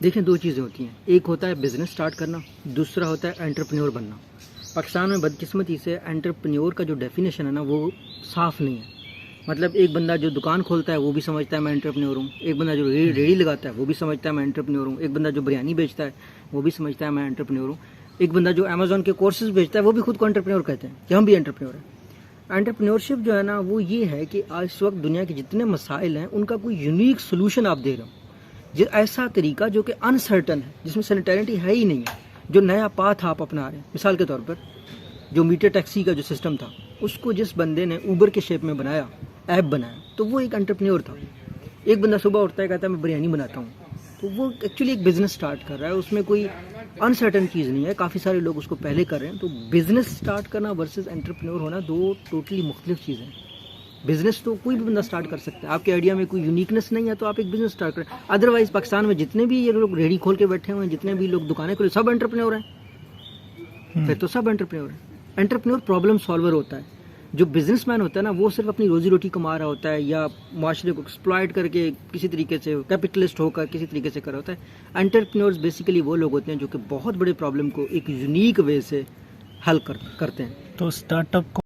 دیکھیں دو چیزیں ہوتی ہیں، ایک ہوتا ہے بزنس سٹارٹ کرنا، دوسرا ہوتا ہے انٹرپرینور بننا۔ پاکستان میں بدقسمتی سے انٹرپرینور کا جو ڈیفینیشن ہے نا وہ صاف نہیں ہے۔ مطلب ایک بندہ جو دکان کھولتا ہے وہ بھی سمجھتا ہے میں انٹرپرینور ہوں، ایک بندہ جو ریڑھی لگاتا ہے وہ بھی سمجھتا ہے میں انٹرپرینور ہوں، ایک بندہ جو بریانی بیچتا ہے وہ بھی سمجھتا ہے میں انٹرپرینور ہوں، ایک بندہ جو امیزون کے کورسز بیچتا ہے وہ بھی خود کو انٹرپرینور کہتے ہیں کہ ہم بھی انٹرپرینور ہیں۔ انٹرپرینورشپ جو ہے نا وہ یہ ہے کہ آج اس وقت دنیا کے جتنے مسائل ہیں ان کا کوئی یونیک سلوشن آپ دے رہے ہو، ایسا طریقہ جو کہ انسرٹن ہے، جس میں سینیٹرٹی ہے ہی نہیں ہے، جو نیا پاتھ آپ اپنا رہے ہیں۔ مثال کے طور پر جو میٹر ٹیکسی کا جو سسٹم تھا اس کو جس بندے نے اوبر کے شیپ میں بنایا، ایپ بنایا، تو وہ ایک انٹرپرینور تھا۔ ایک بندہ صبح اٹھتا ہے کہتا ہے میں بریانی بناتا ہوں، تو وہ ایکچولی ایک بزنس سٹارٹ کر رہا ہے، اس میں کوئی انسرٹن چیز نہیں ہے، کافی سارے لوگ اس کو پہلے کر رہے ہیں۔ تو بزنس سٹارٹ کرنا ورسز انٹرپرینور ہونا دو ٹوٹلی مختلف چیزیں ہیں۔ بزنس تو کوئی بھی بندہ سٹارٹ کر سکتا ہے، آپ کے آئیڈیا میں کوئی یونیکنس نہیں ہے تو آپ ایک بزنس سٹارٹ کریں۔ ادروائز پاکستان میں جتنے بھی یہ لوگ ریڑھی کھول کے بیٹھے ہوئے ہیں، جتنے بھی لوگ دکانیں کھولے، سب انٹرپرینور ہیں، پھر تو سب انٹرپرینور ہیں۔ انٹرپرینور پرابلم سالور ہوتا ہے، جو بزنس مین ہوتا ہے نا وہ صرف اپنی روزی روٹی کما رہا ہوتا ہے یا معاشرے کو ایکسپلائٹ کر کے کسی طریقے سے کیپٹلسٹ ہو کر کسی طریقے سے کر رہا ہوتا ہے۔ انٹرپرینورز بیسیکلی وہ لوگ ہوتے ہیں جو کہ بہت بڑے پرابلم کو ایک یونیک وے سے حل کرتے ہیں۔ تو اسٹارٹ اپ